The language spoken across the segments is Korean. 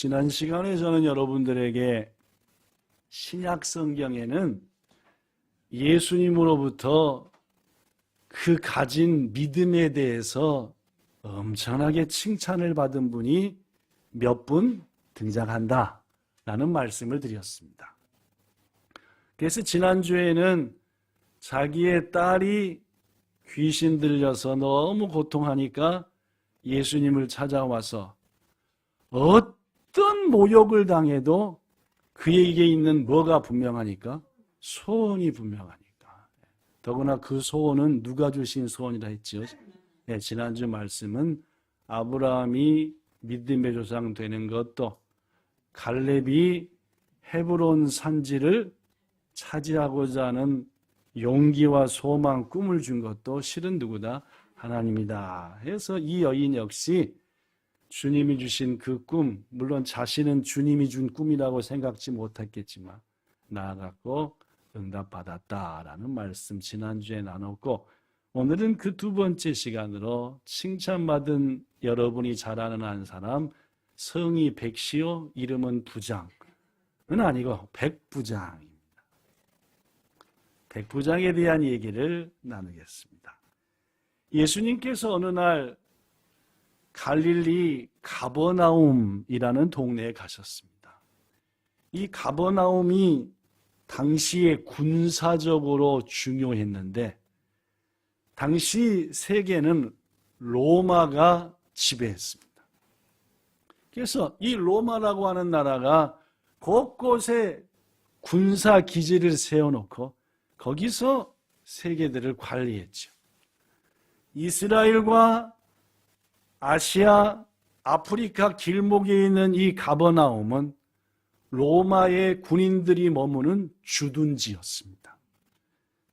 지난 시간에 저는 여러분들에게 신약 성경에는 예수님으로부터 그 가진 믿음에 대해서 엄청나게 칭찬을 받은 분이 몇 분 등장한다라는 말씀을 드렸습니다. 그래서 지난주에는 자기의 딸이 귀신 들려서 너무 고통하니까 예수님을 찾아와서 어떤 모욕을 당해도 그에게 있는 뭐가 분명하니까? 소원이 분명하니까. 더구나 그 소원은 누가 주신 소원이라 했지요? 네, 지난주 말씀은 아브라함이 믿음의 조상 되는 것도, 갈렙이 헤브론 산지를 차지하고자 하는 용기와 소망, 꿈을 준 것도 실은 누구다? 하나님이다. 해서 이 여인 역시 주님이 주신 그 꿈, 물론 자신은 주님이 준 꿈이라고 생각지 못했겠지만 나아갔고 응답받았다라는 말씀 지난주에 나눴고, 오늘은 그 두 번째 시간으로 칭찬받은 여러분이 잘 아는 한 사람, 성이 백시요 이름은 부장은 아니고 백부장입니다. 백부장에 대한 얘기를 나누겠습니다. 예수님께서 어느 날 갈릴리 가버나움이라는 동네에 가셨습니다. 이 가버나움이 당시에 군사적으로 중요했는데, 당시 세계는 로마가 지배했습니다. 그래서 이 로마라고 하는 나라가 곳곳에 군사 기지를 세워놓고 거기서 세계들을 관리했죠. 이스라엘과 아시아, 아프리카 길목에 있는 이 가버나움은 로마의 군인들이 머무는 주둔지였습니다.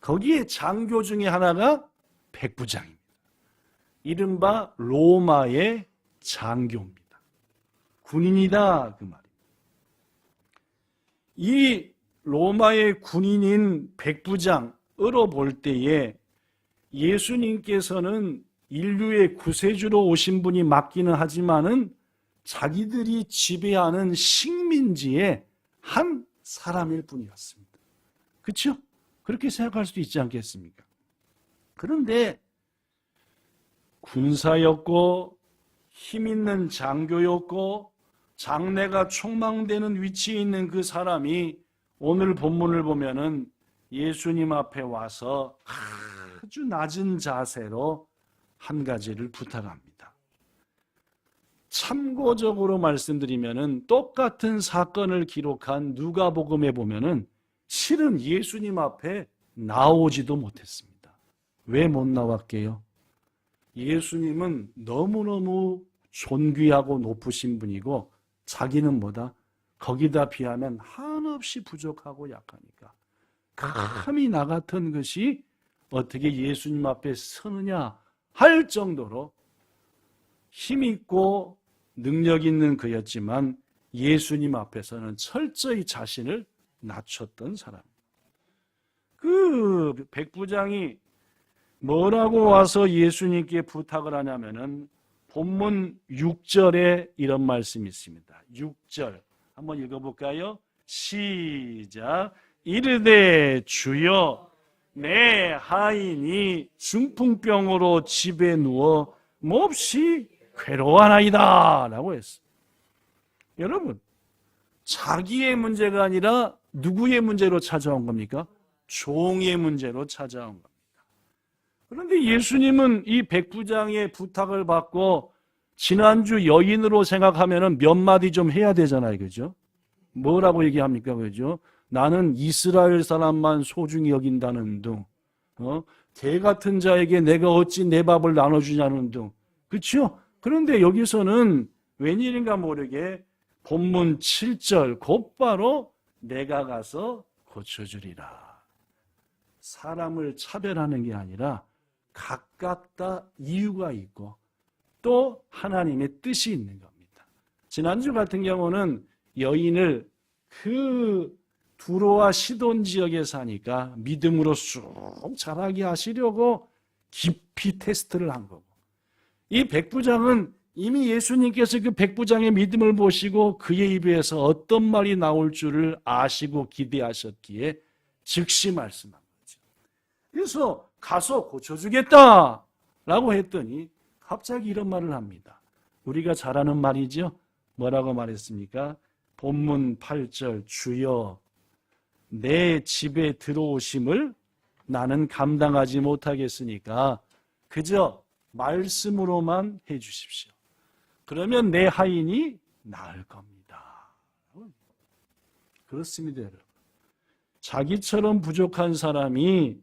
거기에 장교 중에 하나가 백부장입니다. 이른바 로마의 장교입니다. 군인이다 그 말입니다. 이 로마의 군인인 백부장으로 볼 때에 예수님께서는 인류의 구세주로 오신 분이 맞기는 하지만은 자기들이 지배하는 식민지의 한 사람일 뿐이었습니다. 그렇죠? 그렇게 생각할 수도 있지 않겠습니까? 그런데 군사였고 힘있는 장교였고 장래가 촉망되는 위치에 있는 그 사람이 오늘 본문을 보면은 예수님 앞에 와서 아주 낮은 자세로 한 가지를 부탁합니다. 참고적으로 말씀드리면은 똑같은 사건을 기록한 누가복음에 보면은 실은 예수님 앞에 나오지도 못했습니다. 왜 못 나왔게요? 예수님은 너무너무 존귀하고 높으신 분이고 자기는 뭐다? 거기다 비하면 한없이 부족하고 약하니까 감히 나 같은 것이 어떻게 예수님 앞에 서느냐 할 정도로 힘있고 능력 있는 그였지만 예수님 앞에서는 철저히 자신을 낮췄던 사람. 그 백부장이 뭐라고 와서 예수님께 부탁을 하냐면은 본문 6절에 이런 말씀이 있습니다. 6절 한번 읽어볼까요? 시작. 이르되 주여 내 하인이 중풍병으로 집에 누워 몹시 괴로워하나이다 라고 했어요. 여러분, 자기의 문제가 아니라 누구의 문제로 찾아온 겁니까? 종의 문제로 찾아온 겁니다. 그런데 예수님은 이 백부장의 부탁을 받고 지난주 여인으로 생각하면 몇 마디 좀 해야 되잖아요. 그죠? 뭐라고 얘기합니까? 그죠? 나는 이스라엘 사람만 소중히 여긴다는 둥. 개 같은 자에게 내가 어찌 내 밥을 나눠주냐는 둥. 그렇죠? 그런데 여기서는 웬일인가 모르게 본문 7절 곧바로 내가 가서 고쳐주리라. 사람을 차별하는 게 아니라 각각 다 이유가 있고 또 하나님의 뜻이 있는 겁니다. 지난주 같은 경우는 여인을 그 두로와 시돈 지역에 사니까 믿음으로 쑥 자라게 하시려고 깊이 테스트를 한 거고, 이 백부장은 이미 예수님께서 그 백부장의 믿음을 보시고 그의 입에서 어떤 말이 나올 줄을 아시고 기대하셨기에 즉시 말씀한 거죠. 그래서 가서 고쳐주겠다라고 했더니 갑자기 이런 말을 합니다. 우리가 잘 아는 말이죠. 뭐라고 말했습니까? 본문 8절, 주여 내 집에 들어오심을 나는 감당하지 못하겠으니까 그저 말씀으로만 해주십시오. 그러면 내 하인이 나을 겁니다. 그렇습니다, 여러분. 자기처럼 부족한 사람이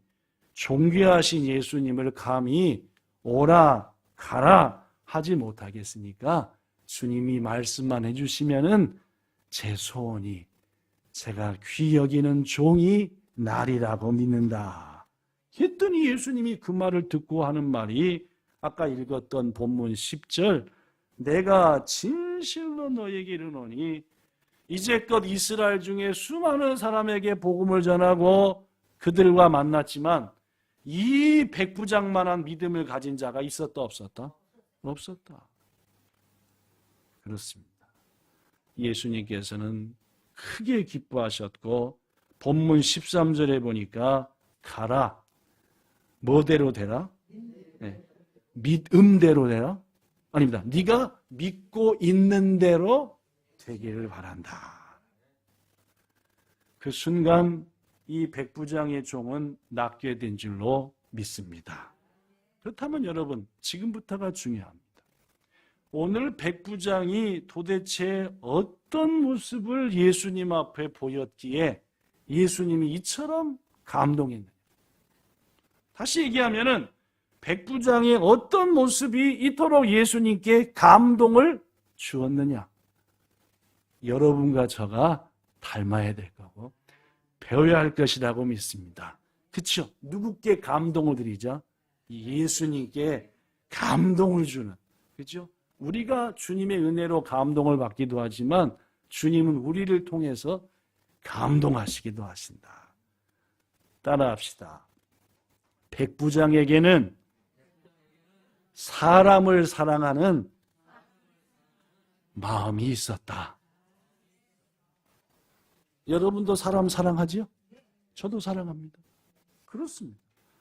존귀하신 예수님을 감히 오라 가라 하지 못하겠으니까 주님이 말씀만 해주시면은 제 소원이 제가 귀히 여기는 종이 나리라고 믿는다. 했더니 예수님이 그 말을 듣고 하는 말이 아까 읽었던 본문 10절, 내가 진실로 너에게 이르노니 이제껏 이스라엘 중에 수많은 사람에게 복음을 전하고 그들과 만났지만 이 백부장만한 믿음을 가진 자가 있었다 없었다? 없었다. 그렇습니다. 예수님께서는 크게 기뻐하셨고 본문 13절에 보니까 가라. 뭐대로 되라? 네. 믿음대로 되라? 아닙니다. 네가 믿고 있는 대로 되기를 바란다. 그 순간 이 백부장의 종은 낫게 된 줄로 믿습니다. 그렇다면 여러분, 지금부터가 중요합니다. 오늘 백부장이 도대체 어떤 모습을 예수님 앞에 보였기에 예수님이 이처럼 감동했느냐. 다시 얘기하면은 백부장의 어떤 모습이 이토록 예수님께 감동을 주었느냐. 여러분과 저가 닮아야 될 거고 배워야 할 것이라고 믿습니다. 그렇죠? 누구께 감동을 드리죠? 예수님께 감동을 주는. 그렇죠? 우리가 주님의 은혜로 감동을 받기도 하지만 주님은 우리를 통해서 감동하시기도 하신다. 따라합시다. 백부장에게는 사람을 사랑하는 마음이 있었다. 여러분도 사람 사랑하지요? 저도 사랑합니다. 그렇습니다.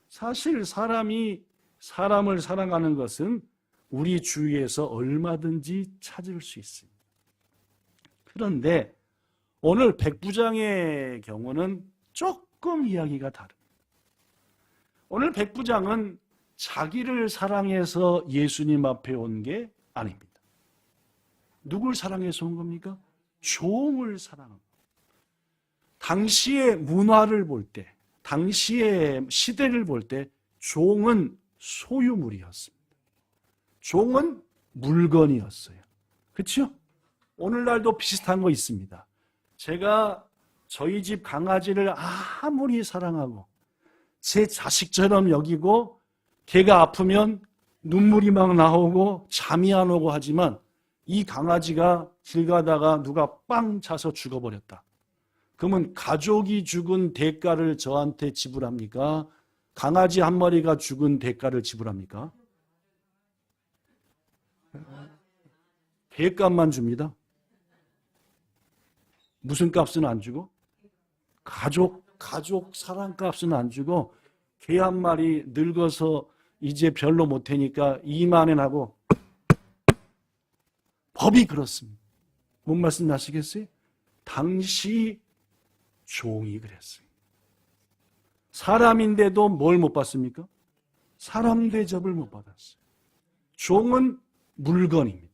사실 사람이 사람을 사랑하는 것은 우리 주위에서 얼마든지 찾을 수 있습니다. 그런데 오늘 백부장의 경우는 조금 이야기가 다릅니다. 오늘 백부장은 자기를 사랑해서 예수님 앞에 온 게 아닙니다. 누굴 사랑해서 온 겁니까? 종을 사랑합니다. 당시의 문화를 볼 때, 당시의 시대를 볼 때 종은 소유물이었습니다. 종은 물건이었어요. 그렇죠? 오늘날도 비슷한 거 있습니다. 제가 저희 집 강아지를 아무리 사랑하고 제 자식처럼 여기고 걔가 아프면 눈물이 막 나오고 잠이 안 오고 하지만 이 강아지가 길 가다가 누가 빵 차서 죽어버렸다. 그러면 가족이 죽은 대가를 저한테 지불합니까? 강아지 한 마리가 죽은 대가를 지불합니까? 개값만 줍니다. 무슨 값은 안 주고? 가족 사랑값은 안 주고 개 한 마리 늙어서 이제 별로 못하니까 이만원하고 법이 그렇습니다. 뭔 말씀 아시겠어요? 당시 종이 그랬어요. 사람인데도 뭘 못 받습니까? 사람 대접을 못 받았어요. 종은 물건입니다.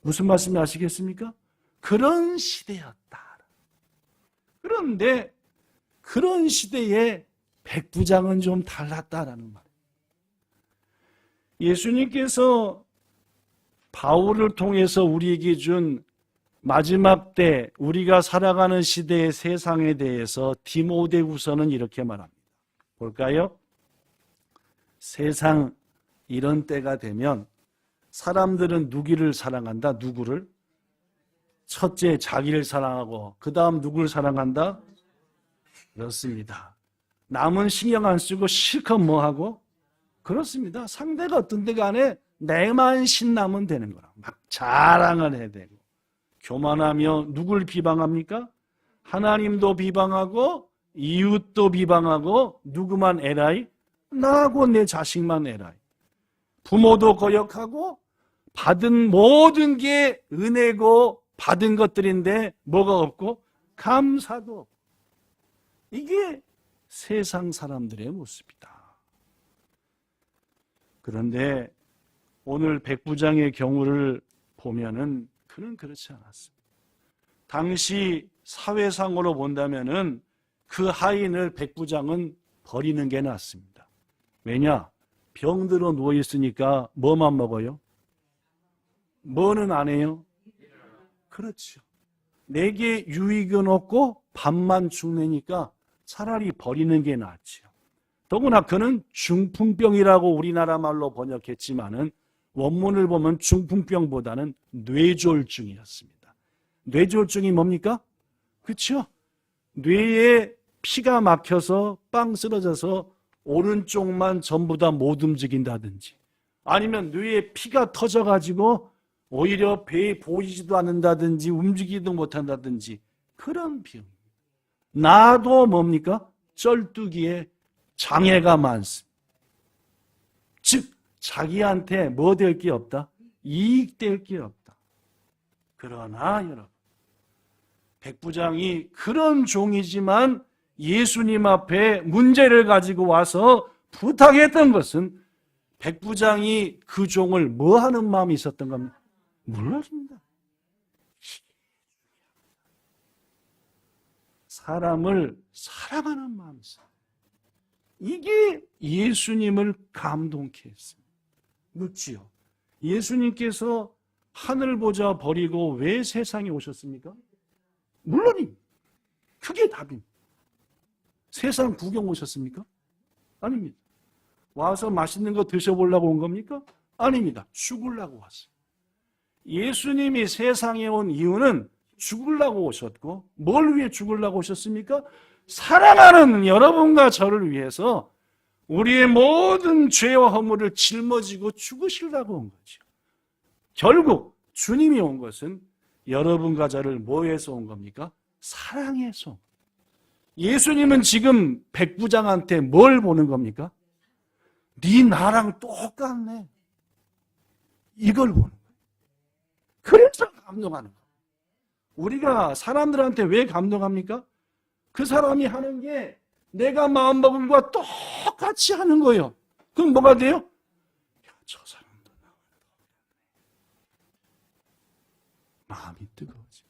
무슨 말씀 아시겠습니까? 그런 시대였다. 그런데 그런 시대에 백부장은 좀 달랐다라는 말이에요. 예수님께서 바울을 통해서 우리에게 준 마지막 때 우리가 살아가는 시대의 세상에 대해서 디모데후서는 이렇게 말합니다. 볼까요? 세상 이런 때가 되면 사람들은 누구를 사랑한다? 누구를? 첫째 자기를 사랑하고 그 다음 누구를 사랑한다? 그렇습니다. 남은 신경 안 쓰고 실컷 뭐하고? 그렇습니다. 상대가 어떤 데가 안에 내만 신나면 되는 거라. 막 자랑을 해야 되고. 교만하며 누굴 비방합니까? 하나님도 비방하고 이웃도 비방하고 누구만 에라이? 나하고 내 자식만 에라이. 부모도 거역하고 받은 모든 게 은혜고 받은 것들인데 뭐가 없고 감사도 없고. 이게 세상 사람들의 모습이다. 그런데 오늘 백부장의 경우를 보면은 그는 그렇지 않았습니다. 당시 사회상으로 본다면은 그 하인을 백부장은 버리는 게 낫습니다. 왜냐? 병들어 누워 있으니까 뭐만 먹어요? 뭐는 안 해요? 그렇죠. 내게 유익은 없고 밥만 죽내니까 차라리 버리는 게 낫죠. 더구나 그는 중풍병이라고 우리나라 말로 번역했지만은 원문을 보면 중풍병보다는 뇌졸중이었습니다. 뇌졸중이 뭡니까? 그렇죠? 뇌에 피가 막혀서 빵 쓰러져서 오른쪽만 전부 다 못 움직인다든지, 아니면 뇌에 피가 터져가지고 오히려 배에 보이지도 않는다든지 움직이지도 못한다든지 그런 병. 나도 뭡니까? 쩔뚝이에 장애가 많습니다. 즉 자기한테 뭐 될 게 없다? 이익될 게 없다. 그러나 여러분, 백부장이 그런 종이지만 예수님 앞에 문제를 가지고 와서 부탁했던 것은 백부장이 그 종을 뭐 하는 마음이 있었던 겁니까? 몰랐습니다. 사람을 사랑하는 마음이 있어요. 이게 예수님을 감동케 했습니다. 묻지요. 예수님께서 하늘 보좌 버리고 왜 세상에 오셨습니까? 물론입니다. 그게 답입니다. 세상 구경 오셨습니까? 아닙니다. 와서 맛있는 거 드셔보려고 온 겁니까? 아닙니다. 죽으려고 왔어요. 예수님이 세상에 온 이유는 죽으려고 오셨고, 뭘 위해 죽으려고 오셨습니까? 사랑하는 여러분과 저를 위해서 우리의 모든 죄와 허물을 짊어지고 죽으시려고 온 거죠. 결국 주님이 온 것은 여러분과 저를 뭐해서 온 겁니까? 사랑해서. 예수님은 지금 백부장한테 뭘 보는 겁니까? 네 나랑 똑같네. 이걸 보는 거예요. 그래서 감동하는 거예요. 우리가 사람들한테 왜 감동합니까? 그 사람이 하는 게 내가 마음먹은 것과 똑같이 하는 거예요. 그럼 뭐가 돼요? 야, 저 사람도 마음이 뜨거워져.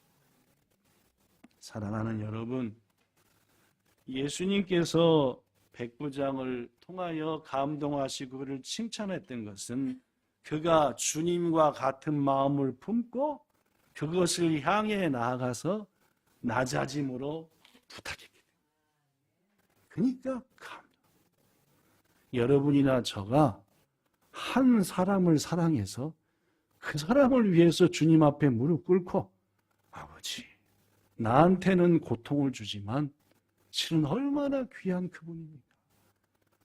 사랑하는 여러분, 예수님께서 백부장을 통하여 감동하시고 그를 칭찬했던 것은 그가 주님과 같은 마음을 품고 그것을 향해 나아가서 낮아짐으로 부탁했기 때문에. 그러니까 감동. 여러분이나 저가 한 사람을 사랑해서 그 사람을 위해서 주님 앞에 무릎 꿇고, 아버지, 나한테는 고통을 주지만 실은 얼마나 귀한 그분입니까?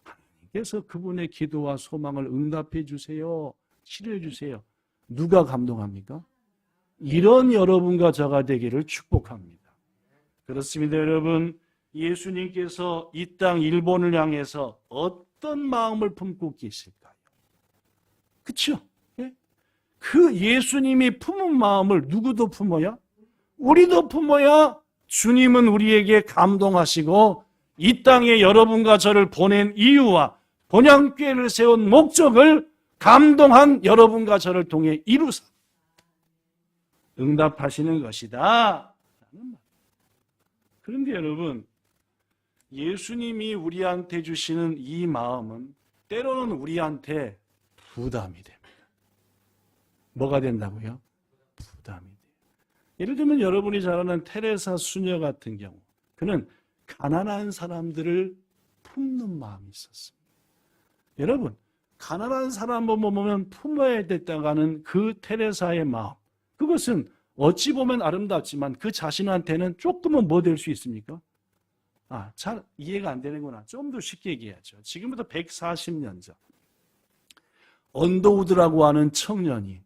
하나님께서 그분의 기도와 소망을 응답해 주세요. 치료해 주세요. 누가 감동합니까? 이런 여러분과 저가 되기를 축복합니다. 그렇습니다, 여러분. 예수님께서 이 땅 일본을 향해서 어떤 마음을 품고 계실까요? 그렇죠? 그 예수님이 품은 마음을 누구도 품어야? 우리도 품어야 주님은 우리에게 감동하시고 이 땅에 여러분과 저를 보낸 이유와 본향교회를 세운 목적을 감동한 여러분과 저를 통해 이루사 응답하시는 것이다. 그런데 여러분, 예수님이 우리한테 주시는 이 마음은 때로는 우리한테 부담이 됩니다. 뭐가 된다고요? 부담이 돼요. 예를 들면 여러분이 잘 아는 테레사 수녀 같은 경우, 그는 가난한 사람들을 품는 마음이 있었습니다. 여러분, 가난한 사람을 보면 품어야 됐다가는 그 테레사의 마음, 그것은 어찌 보면 아름답지만 그 자신한테는 조금은 뭐 될 수 있습니까? 잘 이해가 안 되는구나. 좀 더 쉽게 얘기하죠. 지금부터 140년 전 언더우드라고 하는 청년이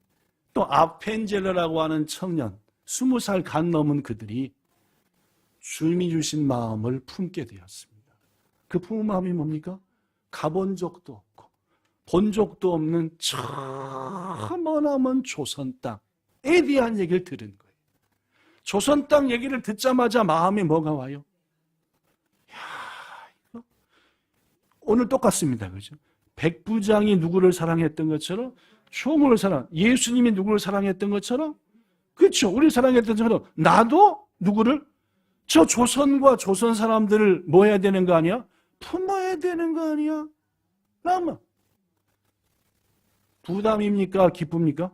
또 아펜젤러라고 하는 청년 20살 간 넘은 그들이 주님이 주신 마음을 품게 되었습니다. 그 품은 마음이 뭡니까? 가본 적도 없고 본 적도 없는 저 머나먼 조선 땅에 대한 얘기를 들은 거예요. 조선 땅 얘기를 듣자마자 마음에 뭐가 와요? 이거 오늘 똑같습니다. 그죠? 백부장이 누구를 사랑했던 것처럼 총을 예수님이 누구를 사랑했던 것처럼 그렇죠. 우리 사랑했던 것처럼 나도 누구를 저 조선과 조선 사람들을 뭐 해야 되는 거 아니야? 품어야 되는 거 아니야? 라마 부담입니까? 기쁩니까?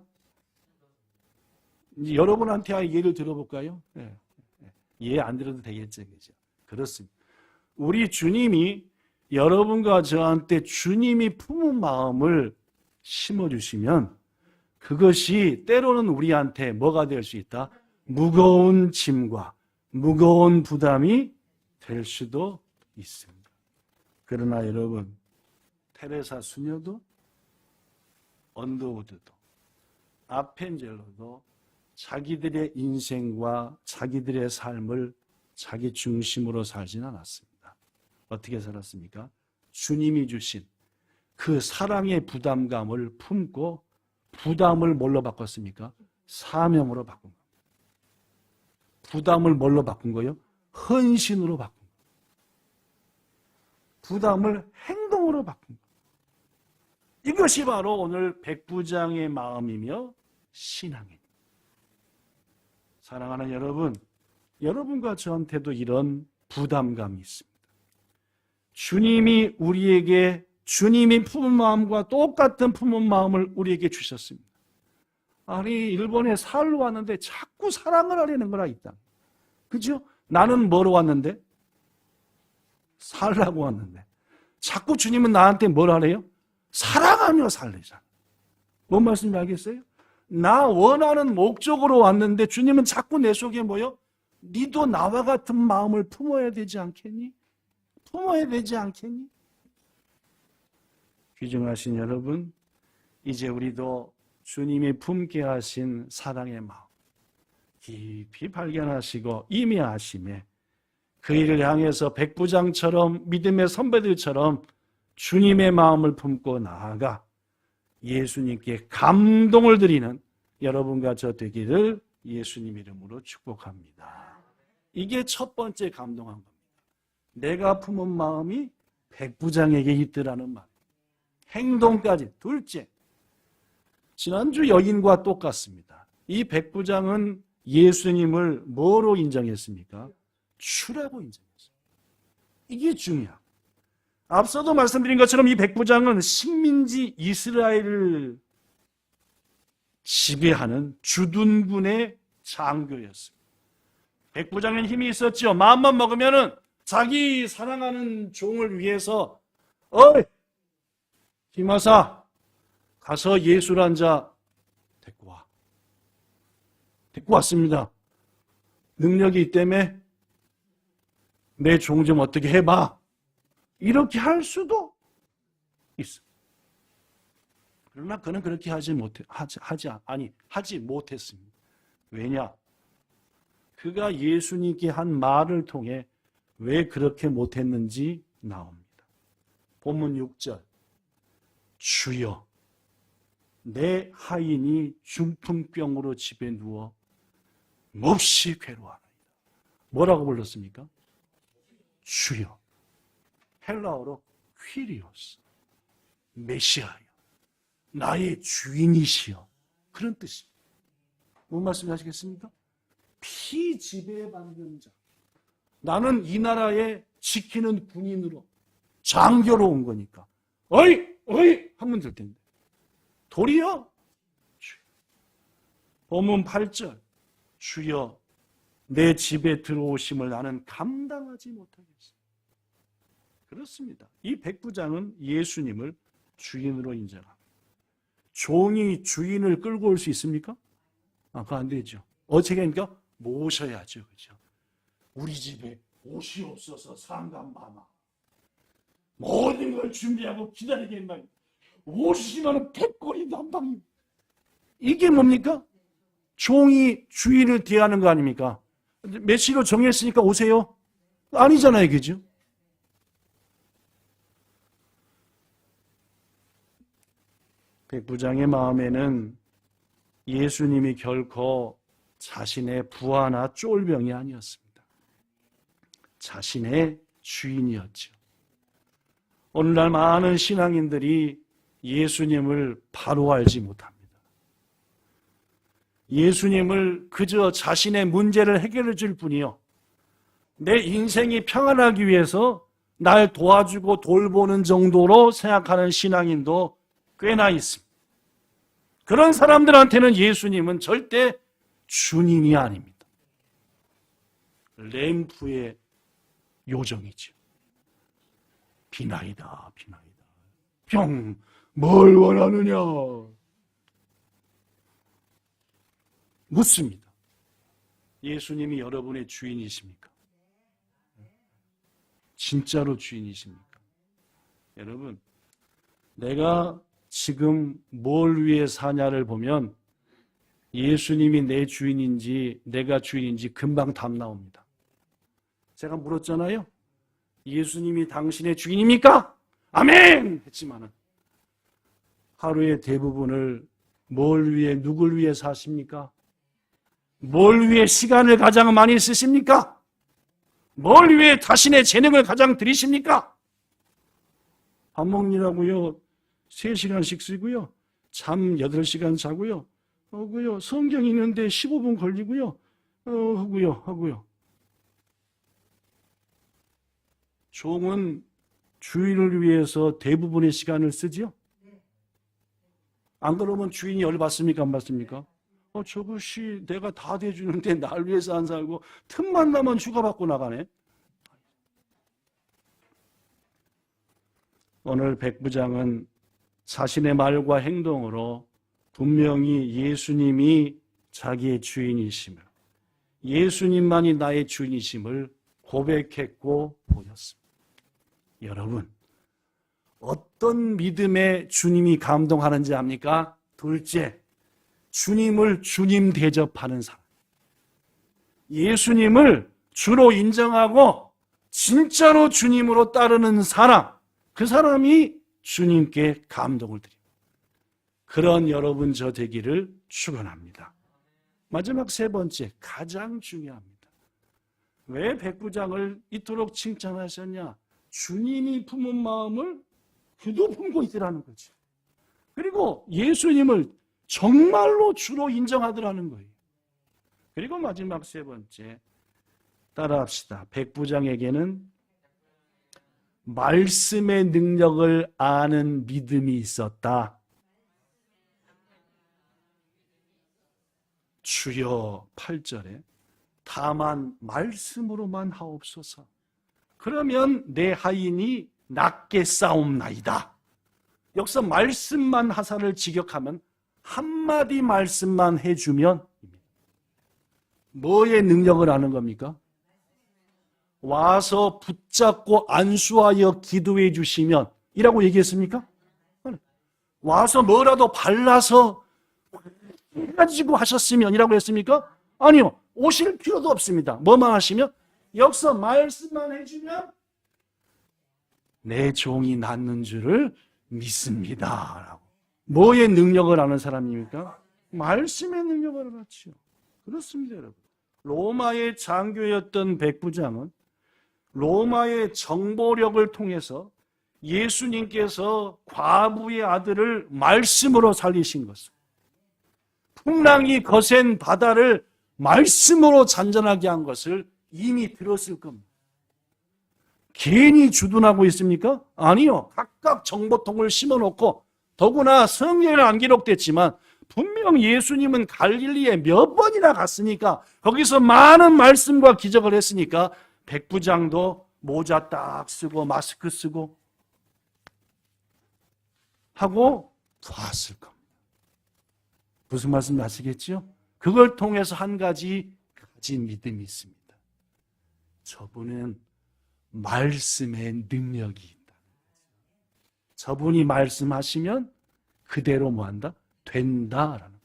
이제 여러분한테 예를 들어볼까요? 이해 안 들어도 되겠죠. 그죠? 그렇습니다. 우리 주님이 여러분과 저한테 주님이 품은 마음을 심어주시면 그것이 때로는 우리한테 뭐가 될 수 있다? 무거운 짐과 무거운 부담이 될 수도 있습니다. 그러나 여러분, 테레사 수녀도 언더우드도 아펜젤러도 자기들의 인생과 자기들의 삶을 자기 중심으로 살진 않았습니다. 어떻게 살았습니까? 주님이 주신 그 사랑의 부담감을 품고 부담을 뭘로 바꿨습니까? 사명으로 바꾼 겁니다. 부담을 뭘로 바꾼 거예요? 헌신으로 바꾼 거예요. 부담을 행동으로 바꾼 거예요. 이것이 바로 오늘 백부장의 마음이며 신앙입니다. 사랑하는 여러분, 여러분과 저한테도 이런 부담감이 있습니다. 주님이 우리에게 주님이 품은 마음과 똑같은 품은 마음을 우리에게 주셨습니다. 아니 일본에 살러 왔는데 자꾸 사랑을 하려는 거라 이 땅. 그죠? 나는 뭐로 왔는데? 살라고 왔는데 자꾸 주님은 나한테 뭘 하래요? 사랑하며 살래잖아. 뭔 말씀인지 알겠어요? 나 원하는 목적으로 왔는데 주님은 자꾸 내 속에 뭐요? 니도 나와 같은 마음을 품어야 되지 않겠니? 품어야 되지 않겠니? 귀중하신 여러분, 이제 우리도 주님이 품게 하신 사랑의 마음 깊이 발견하시고 이미 아심에 그 일을 향해서 백부장처럼 믿음의 선배들처럼 주님의 마음을 품고 나아가 예수님께 감동을 드리는 여러분과 저 되기를 예수님 이름으로 축복합니다. 이게 첫 번째 감동한 겁니다. 내가 품은 마음이 백부장에게 있더라는 말. 행동까지. 둘째, 지난주 여인과 똑같습니다. 이 백부장은 예수님을 뭐로 인정했습니까? 주라고 인정했습니다. 이게 중요합니다. 앞서도 말씀드린 것처럼 이 백부장은 식민지 이스라엘을 지배하는 주둔군의 장교였습니다. 백부장은 힘이 있었죠. 마음만 먹으면은 자기 사랑하는 종을 위해서 어이 김하사 가서 예수란 자 데리고 와. 데리고 왔습니다. 능력이 있다며 내 종 좀 어떻게 해봐. 이렇게 할 수도 있어. 그러나 그는 그렇게 하지 못했습니다. 왜냐? 그가 예수님께 한 말을 통해 왜 그렇게 못했는지 나옵니다. 본문 6절. 주여, 내 하인이 중풍병으로 집에 누워 몹시 괴로워하나이다. 뭐라고 불렀습니까? 주여. 헬라어로 퀴리오스, 메시아여, 나의 주인이시여. 그런 뜻입니다. 뭔 말씀 하시겠습니까? 피지배받는 자. 나는 이 나라에 지키는 군인으로 장교로 온 거니까 어이 하면 될 텐데 도리어 주여. 본문 8절 주여 내 집에 들어오심을 나는 감당하지 못하겠어. 그렇습니다. 이 백부장은 예수님을 주인으로 인정합니다. 종이 주인을 끌고 올 수 있습니까? 그거 안 되죠. 어떻게 합니까? 모셔야죠. 그죠? 우리 집에 옷이 없어서 상관 많아. 모든 걸 준비하고 기다리겠만 오시면 100거리 난방이. 이게 뭡니까? 종이 주인을 대하는 거 아닙니까? 며칠로 정했으니까 오세요? 아니잖아요, 그죠? 백부장의 마음에는 예수님이 결코 자신의 부하나 쫄병이 아니었습니다. 자신의 주인이었죠. 오늘날 많은 신앙인들이 예수님을 바로 알지 못합니다. 예수님을 그저 자신의 문제를 해결해 줄 뿐이요, 내 인생이 평안하기 위해서 날 도와주고 돌보는 정도로 생각하는 신앙인도 꽤나 있습니다. 그런 사람들한테는 예수님은 절대 주님이 아닙니다. 램프의 요정이죠. 비나이다, 비나이다. 병, 뭘 원하느냐? 묻습니다. 예수님이 여러분의 주인이십니까? 진짜로 주인이십니까? 여러분, 내가 지금 뭘 위해 사냐를 보면 예수님이 내 주인인지 내가 주인인지 금방 답 나옵니다. 제가 물었잖아요. 예수님이 당신의 주인입니까? 아멘! 했지만은 하루의 대부분을 뭘 위해, 누굴 위해 사십니까? 뭘 위해 시간을 가장 많이 쓰십니까? 뭘 위해 자신의 재능을 가장 들이십니까? 밥 먹느라고요, 3시간씩 쓰고요, 잠 8시간 자고요, 성경 읽는데 15분 걸리고요, 하고요. 종은 주인을 위해서 대부분의 시간을 쓰지요? 안 그러면 주인이 열받습니까? 안 받습니까? 저것이 내가 다 대주는데 날 위해서 안 살고 틈만 나면 휴가 받고 나가네. 오늘 백부장은 자신의 말과 행동으로 분명히 예수님이 자기의 주인이심을, 예수님만이 나의 주인이심을 고백했고 보였습니다. 여러분, 어떤 믿음에 주님이 감동하는지 압니까? 둘째, 주님을 주님 대접하는 사람. 예수님을 주로 인정하고 진짜로 주님으로 따르는 사람, 그 사람이 주님께 감동을 드립니다. 그런 여러분 저 되기를 축원합니다. 마지막 세 번째, 가장 중요합니다. 왜 백부장을 이토록 칭찬하셨냐? 주님이 품은 마음을 그도 품고 있더라는 거죠. 그리고 예수님을 정말로 주로 인정하더라는 거예요. 그리고 마지막 세 번째, 따라합시다. 백부장에게는 말씀의 능력을 아는 믿음이 있었다. 주여 8절에 다만 말씀으로만 하옵소서. 그러면 내 하인이 낫게 싸움나이다. 여기서 말씀만 하사를 직역하면 한마디 말씀만 해주면 뭐의 능력을 아는 겁니까? 와서 붙잡고 안수하여 기도해 주시면 이라고 얘기했습니까? 와서 뭐라도 발라서 해가지고 하셨으면 이라고 했습니까? 아니요. 오실 필요도 없습니다. 뭐만 하시면? 여기서 말씀만 해주면 내 종이 낫는 줄을 믿습니다. 라고. 뭐의 능력을 아는 사람입니까? 말씀의 능력을 알았죠. 그렇습니다, 여러분. 로마의 장교였던 백부장은 로마의 정보력을 통해서 예수님께서 과부의 아들을 말씀으로 살리신 것을, 풍랑이 거센 바다를 말씀으로 잔잔하게 한 것을 이미 들었을 겁니다. 괜히 주둔하고 있습니까? 아니요. 각각 정보통을 심어놓고, 더구나 성경에 안 기록됐지만 분명 예수님은 갈릴리에 몇 번이나 갔으니까 거기서 많은 말씀과 기적을 했으니까 백부장도 모자 딱 쓰고 마스크 쓰고 하고 봤을 겁니다. 무슨 말씀 아시겠죠? 그걸 통해서 한 가지 가진 믿음이 있습니다. 저분은 말씀의 능력이 있다. 저분이 말씀하시면 그대로 뭐한다? 된다라는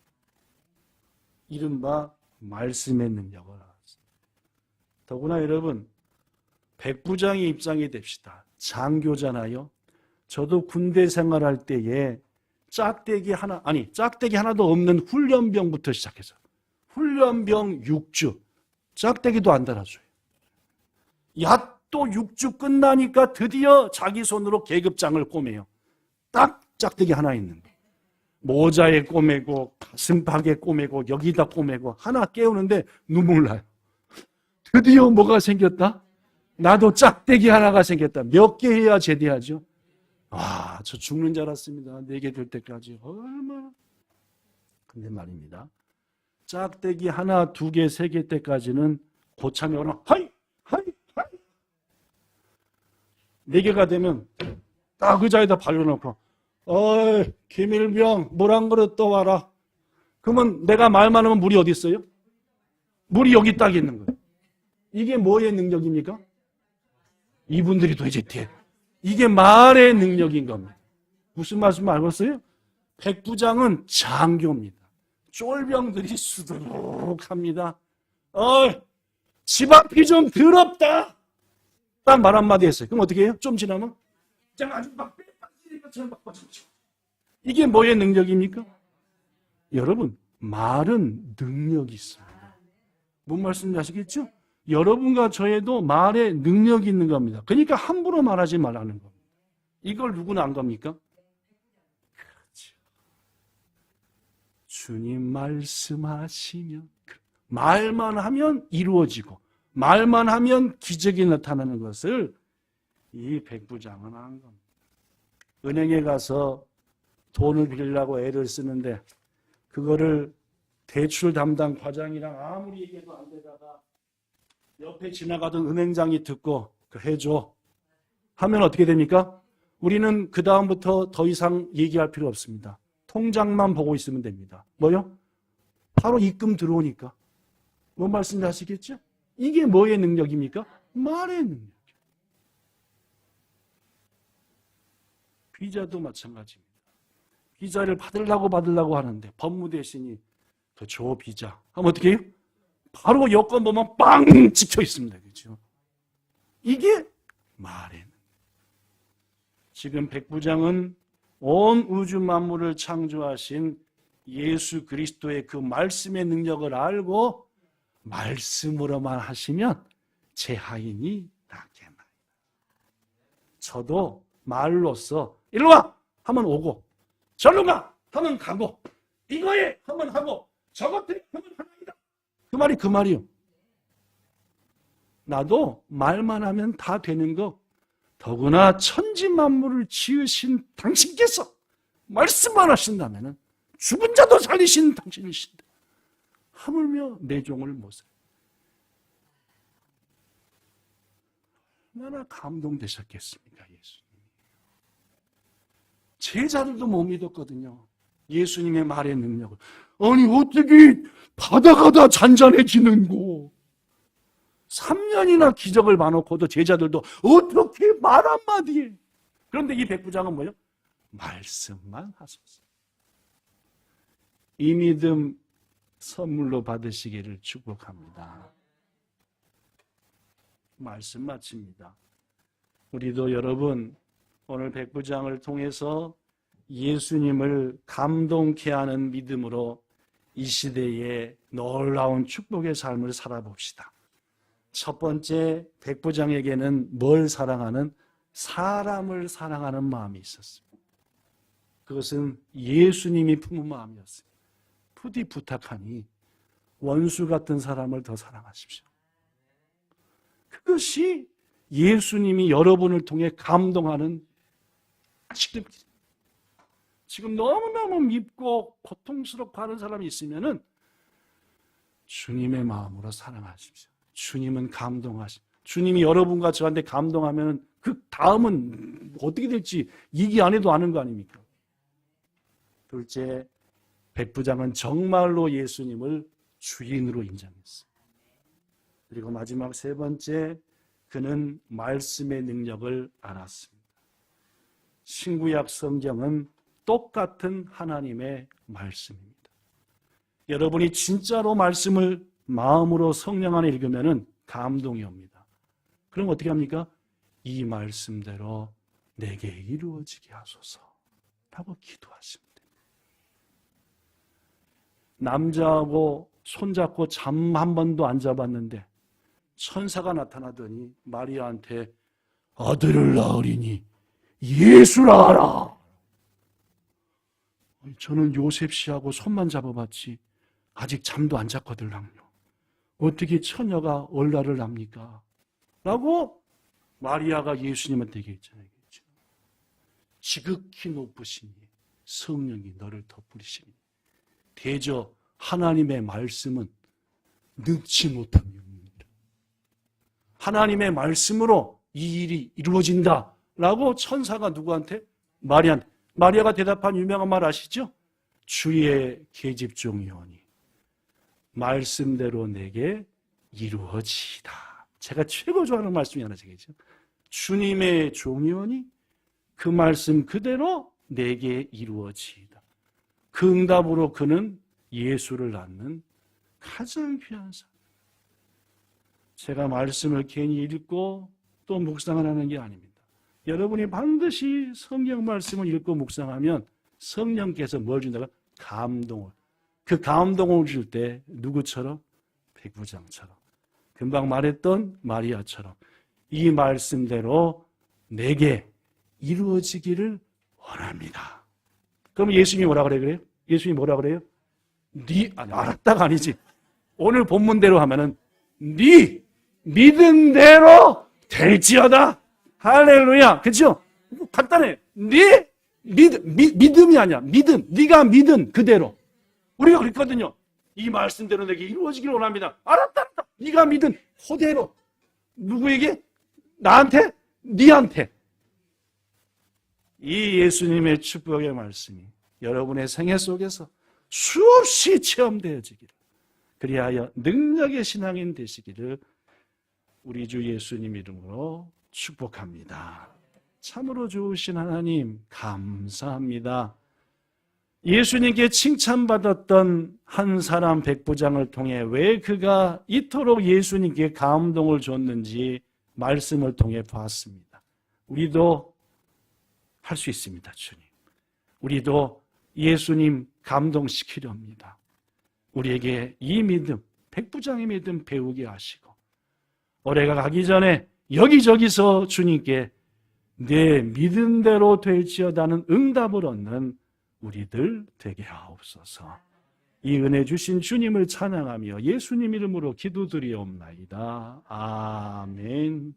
이른바 말씀의 능력을 알았습니다. 더구나 여러분 백부장의 입장이 됩시다. 장교잖아요. 저도 군대 생활할 때에 짝대기 하나도 없는 훈련병부터 시작해서 훈련병 6주 짝대기도 안 달아줘요. 야 또 6주 끝나니까 드디어 자기 손으로 계급장을 꼬매요. 딱 짝대기 하나 있는 거. 모자에 꼬매고 가슴팍에 꼬매고 여기다 꼬매고 하나 깨우는데 눈물 나요. 드디어 뭐가 생겼다? 나도 짝대기 하나가 생겼다. 몇 개 해야 제대하죠? 저 죽는 줄 알았습니다. 4개 될 때까지. 얼마나. 근데 말입니다. 짝대기 하나, 2개, 3개 때까지는 고참이 오면 하이! 4개가 되면 딱 의자에다 발려놓고 어이 김일병 물 한 그릇 떠와라. 그러면 내가 말만 하면 물이 어디 있어요? 물이 여기 딱 있는 거예요. 이게 뭐의 능력입니까? 이분들이 도대체 이게 말의 능력인 겁니다. 무슨 말씀 알겠어요? 백부장은 장교입니다. 쫄병들이 수두룩합니다. 집 앞이 좀 더럽다. 딱 말 한마디 했어요. 그럼 어떻게 해요? 좀 지나면 아주 막 빼빠지는 것처럼 막 빠지죠. 이게 뭐의 능력입니까? 여러분 말은 능력이 있습니다. 뭔 말씀인지 아시겠죠? 여러분과 저에도 말에 능력이 있는 겁니다. 그러니까 함부로 말하지 말라는 겁니다. 이걸 누구나 안 겁니까? 그렇죠. 주님 말씀하시면 말만 하면 이루어지고 말만 하면 기적이 나타나는 것을 이 백부장은 안 겁니다. 은행에 가서 돈을 빌리려고 애를 쓰는데 그거를 대출 담당 과장이랑 아무리 얘기해도 안 되다가 옆에 지나가던 은행장이 듣고 해줘 하면 어떻게 됩니까? 우리는 그 다음부터 더 이상 얘기할 필요 없습니다. 통장만 보고 있으면 됩니다. 뭐요? 바로 입금 들어오니까. 뭔 말씀인지 아시겠죠? 이게 뭐의 능력입니까? 말의 능력. 비자도 마찬가지입니다. 비자를 받으려고 하는데 법무대신이 줘 비자 하면 어떻게 해요? 바로 여권 보면 빵 찍혀 있습니다. 그렇죠? 이게 말의 능력. 지금 백부장은 온 우주 만물을 창조하신 예수 그리스도의 그 말씀의 능력을 알고 말씀으로만 하시면 제 하인이 낫겠나이다. 저도 말로써 일로 와 하면 오고 절로 가 하면 가고 이거 해 하면 하고 저것들이 하면 하나이다. 그 말이 그 말이요. 나도 말만 하면 다 되는 거. 더구나 천지 만물을 지으신 당신께서 말씀만 하신다면 죽은 자도 살리신 당신이신데 하물며 내 종을 못 살려. 얼마나 감동되셨겠습니까, 예수님. 제자들도 못 믿었거든요. 예수님의 말의 능력을. 아니 어떻게 바다가 잔잔해지는고. 3년이나 기적을 봐놓고도 제자들도 어떻게 말 한마디에. 그런데 이 백부장은 뭐예요? 말씀만 하소서. 이 믿음 선물로 받으시기를 축복합니다. 말씀 마칩니다. 우리도 여러분 오늘 백부장을 통해서 예수님을 감동케 하는 믿음으로 이 시대에 놀라운 축복의 삶을 살아봅시다. 첫 번째 백부장에게는 뭘 사랑하는? 사람을 사랑하는 마음이 있었습니다. 그것은 예수님이 품은 마음이었습니다. 부디 부탁하니 원수 같은 사람을 더 사랑하십시오. 그것이 예수님이 여러분을 통해 감동하는 지금 너무너무 밉고 고통스럽고 하는 사람이 있으면은 주님의 마음으로 사랑하십시오. 주님은 감동하십시오. 주님이 여러분과 저한테 감동하면 그 다음은 어떻게 될지 얘기 안 해도 아는 거 아닙니까? 둘째, 백부장은 정말로 예수님을 주인으로 인정했어요. 그리고 마지막 세 번째, 그는 말씀의 능력을 알았습니다. 신구약 성경은 똑같은 하나님의 말씀입니다. 여러분이 진짜로 말씀을 마음으로 성령 안에 읽으면 감동이 옵니다. 그럼 어떻게 합니까? 이 말씀대로 내게 이루어지게 하소서 라고 기도하십니다. 남자하고 손잡고 잠 한 번도 안 잡았는데 천사가 나타나더니 마리아한테 아들을 낳으리니 예수라 하라. 저는 요셉 씨하고 손만 잡아봤지 아직 잠도 안 잤거든요. 어떻게 처녀가 얼라를 납니까? 라고 마리아가 예수님한테 얘기했잖아요. 지극히 높으시니 성령이 너를 덮으시니 대저 하나님의 말씀은 늙지 못한 영입니다. 하나님의 말씀으로 이 일이 이루어진다 라고 천사가 누구한테? 마리아한테. 마리아가 대답한 유명한 말 아시죠? 주의 계집종이오니 말씀대로 내게 이루어지이다. 제가 최고 좋아하는 말씀이 하나 되겠죠. 주님의 종이오니 그 말씀 그대로 내게 이루어지이다. 그 응답으로 그는 예수를 낳는 가장 귀한 사람. 제가 말씀을 괜히 읽고 또 묵상을 하는 게 아닙니다. 여러분이 반드시 성경 말씀을 읽고 묵상하면 성령께서 뭘 준다고? 감동을. 그 감동을 줄 때 누구처럼? 백부장처럼. 금방 말했던 마리아처럼 이 말씀대로 내게 이루어지기를 원합니다. 그럼 예수님이 뭐라 그래요? 예수님이 뭐라 그래요? 알았다가 아니지. 오늘 본문대로 하면은 네 믿은 대로 될지어다. 할렐루야. 그렇죠? 간단해. 네 믿음이 아니야. 믿음. 네가 믿은 그대로. 우리가 그랬거든요. 이 말씀대로 내게 이루어지기를 원합니다. 알았다. 네가 믿은 그대로. 누구에게? 나한테? 네한테. 이 예수님의 축복의 말씀이 여러분의 생애 속에서 수없이 체험되어지기를, 그리하여 능력의 신앙인 되시기를 우리 주 예수님 이름으로 축복합니다. 참으로 좋으신 하나님 감사합니다. 예수님께 칭찬받았던 한 사람 백부장을 통해 왜 그가 이토록 예수님께 감동을 줬는지 말씀을 통해 봤습니다. 우리도 할 수 있습니다. 주님, 우리도 예수님 감동시키려 합니다. 우리에게 이 믿음, 백부장의 믿음 배우게 하시고 올해가 가기 전에 여기저기서 주님께 내 믿음대로 될지어다는 응답을 얻는 우리들 되게 하옵소서. 이 은혜 주신 주님을 찬양하며 예수님 이름으로 기도드리옵나이다. 아멘.